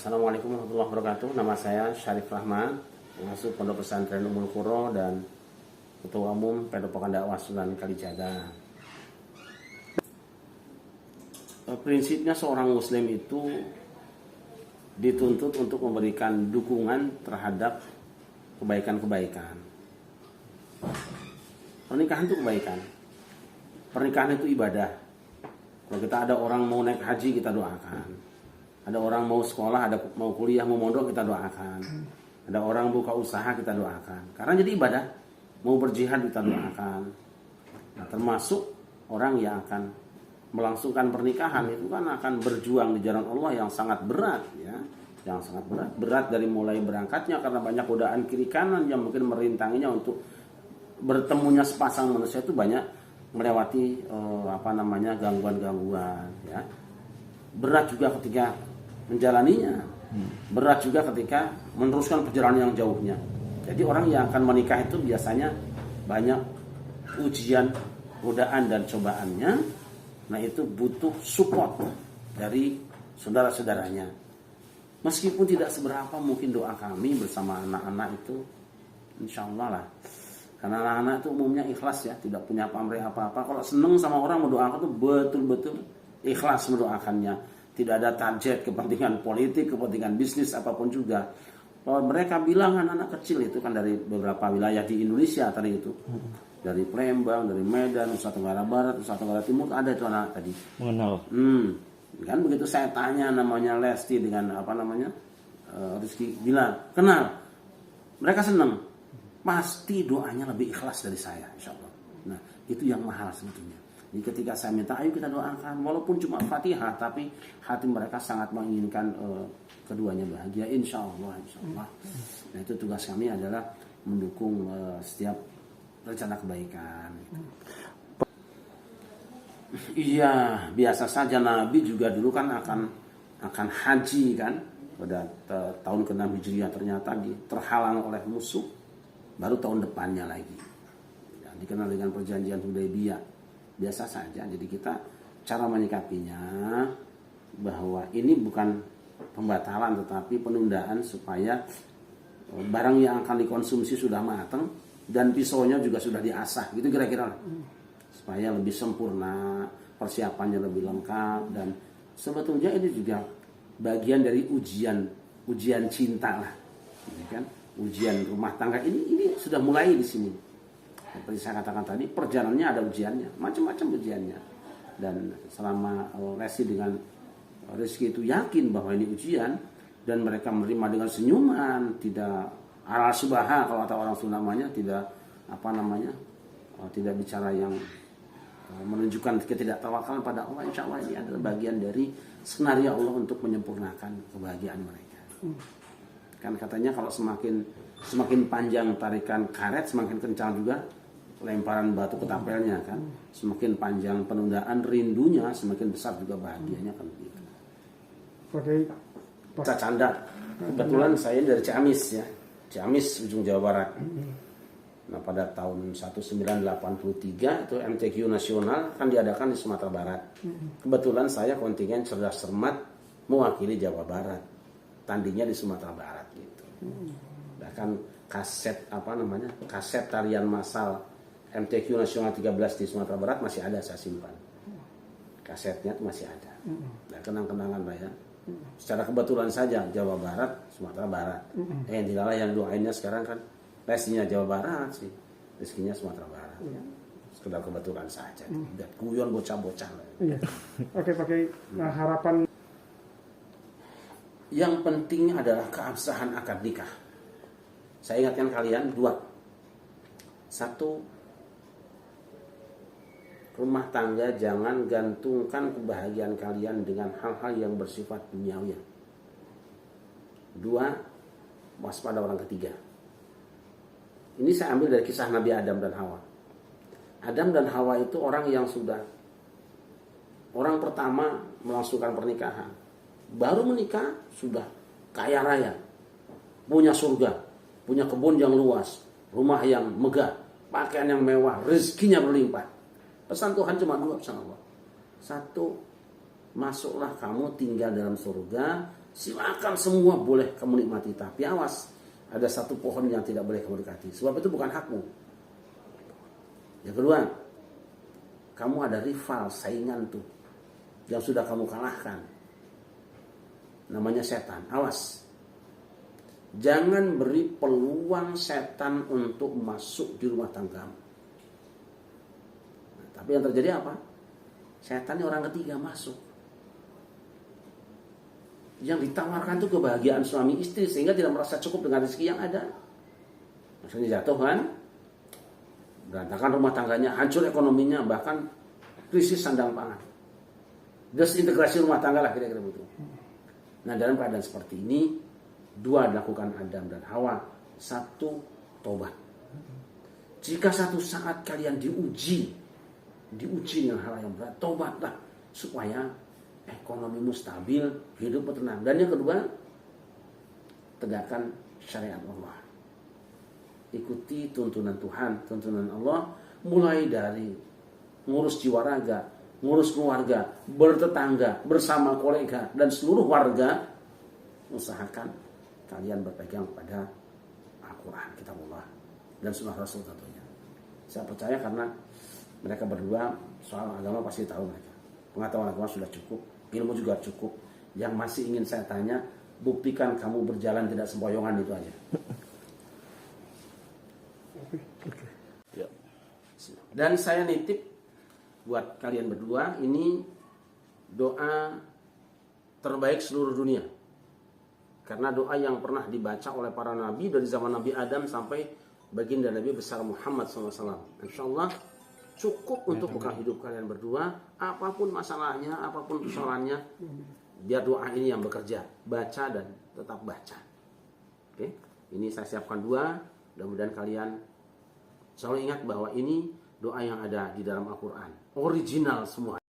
Assalamualaikum warahmatullahi wabarakatuh. Nama saya Syarif Rahman, pengasuh Pondok Pesantren Ummul Qura dan Ketua Umum Padepokan Dakwah Sunan Kalijaga. Prinsipnya seorang muslim itu dituntut untuk memberikan dukungan terhadap kebaikan-kebaikan. Pernikahan itu kebaikan. Pernikahan itu ibadah. Kalau kita ada orang mau naik haji, kita doakan. Ada orang mau sekolah, ada mau kuliah, mau mondok, kita doakan. Ada orang buka usaha, kita doakan. Karena jadi ibadah. Mau berjihad, kita doakan. Nah, termasuk orang yang akan melangsungkan pernikahan itu kan akan berjuang di jalan Allah yang sangat berat, ya. Yang sangat berat. Berat dari mulai berangkatnya karena banyak godaan kiri kanan yang mungkin merintanginya untuk bertemunya sepasang manusia itu banyak melewati gangguan-gangguan, ya. Berat juga ketika menjalaninya, berat juga ketika meneruskan perjalanan yang jauhnya. Jadi orang yang akan menikah itu biasanya banyak ujian, godaan dan cobaannya. Nah, itu butuh support dari saudara-saudaranya. Meskipun tidak seberapa mungkin doa kami bersama anak-anak itu, insya Allah lah. Karena anak-anak itu umumnya ikhlas, ya, tidak punya pamrih apa-apa. Kalau seneng sama orang mendoakan itu betul-betul ikhlas mendoakannya. Tidak ada target kepentingan politik, kepentingan bisnis apapun juga. Kalau mereka bilang anak-anak kecil itu kan dari beberapa wilayah di Indonesia tadi itu. Dari Palembang, dari Medan, Nusa Tenggara Barat, Nusa Tenggara Timur ada itu anak tadi. Mengenal. Kan begitu saya tanya namanya Lesti dengan Rizky bilang, kenal. Mereka senang. Pasti doanya lebih ikhlas dari saya, insya Allah. Nah, itu yang mahal sebetulnya. Jadi ketika saya minta, ayo kita doakan, walaupun cuma Fatihah, tapi hati mereka sangat menginginkan keduanya bahagia, insya Allah, insya Allah. Nah, itu tugas kami adalah mendukung setiap rencana kebaikan. Iya, biasa saja Nabi juga dulu kan akan haji kan pada tahun ke-6 Hijriah, ternyata terhalang oleh musuh baru tahun depannya lagi. Ya, dikenal dengan perjanjian Hudaybiyah. Biasa saja. Jadi kita cara menyikapinya bahwa ini bukan pembatalan tetapi penundaan supaya barang yang akan dikonsumsi sudah matang dan pisaunya juga sudah diasah, gitu kira-kira, supaya lebih sempurna, persiapannya lebih lengkap. Dan sebetulnya ini juga bagian dari ujian cinta lah, ya kan? Ujian rumah tangga ini sudah mulai di sini. Seperti saya katakan tadi, perjalanannya ada ujiannya, macam-macam ujiannya. Dan selama Lesti dengan Rizky itu yakin bahwa ini ujian dan mereka menerima dengan senyuman, tidak ala subaha kalau kata orang Sunda namanya, tidak tidak bicara yang menunjukkan ketidaktawakulan pada Allah. Insya Allah ini adalah bagian dari skenario Allah untuk menyempurnakan kebahagiaan mereka. Kan katanya kalau semakin panjang tarikan karet, semakin kencang juga lemparan batu ke tapelnya kan. Semakin panjang penundaan rindunya, semakin besar juga bahagianya kan begitu. Kita canda. Kebetulan saya dari Ciamis, ya. Ciamis, ujung Jawa Barat. Nah, pada tahun 1983 itu MTQ nasional kan diadakan di Sumatera Barat. Kebetulan saya kontingen cerdas cermat mewakili Jawa Barat. Tandingnya di Sumatera Barat gitu. Bahkan kaset kaset tarian massal MTQ Nasional 13 di Sumatera Barat masih ada, saya simpan. Kasetnya itu masih ada. Nah, kenang-kenangan lah ya. Secara kebetulan saja Jawa Barat, Sumatera Barat. Yang doainnya sekarang kan Lestinya Jawa Barat sih, Rizkinya Sumatera Barat. Sekedar kebetulan saja. Dan guyon bocah-bocah lah. Iya. Oke, pakai harapan. Yang penting adalah keabsahan akad nikah. Saya ingatkan kalian dua. Satu, rumah tangga jangan gantungkan kebahagiaan kalian dengan hal-hal yang bersifat duniawi. Dua, waspada orang ketiga. Ini saya ambil dari kisah Nabi Adam dan Hawa. Adam dan Hawa itu orang pertama melangsungkan pernikahan. Baru menikah sudah kaya raya, punya surga, punya kebun yang luas, rumah yang megah, pakaian yang mewah, rezekinya berlimpah. Pesan Tuhan cuma dua pesan Allah. Satu, masuklah kamu tinggal dalam surga Silakan semua boleh kamu nikmati, tapi awas, ada satu pohon yang tidak boleh kamu dekati, sebab itu bukan hakmu. Yang kedua, kamu ada rival, saingan tuh, yang sudah kamu kalahkan. Namanya setan, awas. Jangan beri peluang setan untuk masuk di rumah tanggamu. Nah, tapi yang terjadi apa? Setan ini orang ketiga masuk. Yang ditawarkan itu kebahagiaan suami istri sehingga tidak merasa cukup dengan rezeki yang ada. Maksudnya jatuh kan? Berantakan rumah tangganya, hancur ekonominya, bahkan krisis sandang pangan. Desintegrasi rumah tangga lah kira-kira begitu. Nah, dalam keadaan seperti ini, dua dilakukan Adam dan Hawa. Satu, tobat. Jika satu saat kalian diuji dengan hal yang berat, tobatlah supaya ekonomimu stabil, hidupmu tenang. Dan yang kedua, tegakkan syariat Allah. Ikuti tuntunan Tuhan, tuntunan Allah, mulai dari ngurus jiwa raga, ngurus keluarga, bertetangga, bersama kolega, dan seluruh warga. Usahakan kalian berpegang pada Al-Quran, Kitabullah, dan Sunnah Rasul tentunya. Saya percaya karena mereka berdua soal agama pasti tahu mereka. Pengetahuan agama sudah cukup, ilmu juga cukup. Yang masih ingin saya tanya, buktikan kamu berjalan tidak sempoyongan, itu aja. Dan saya nitip buat kalian berdua, ini doa terbaik seluruh dunia. Karena doa yang pernah dibaca oleh para nabi dari zaman Nabi Adam sampai baginda Nabi besar Muhammad SAW. Insya Allah cukup untuk bekal hidup kalian berdua. Apapun masalahnya, apapun persoalannya, biar doa ini yang bekerja. Baca dan tetap baca. Oke, ini saya siapkan dua. Mudah-mudahan kalian selalu ingat bahwa ini doa yang ada di dalam Al-Quran. Original semua.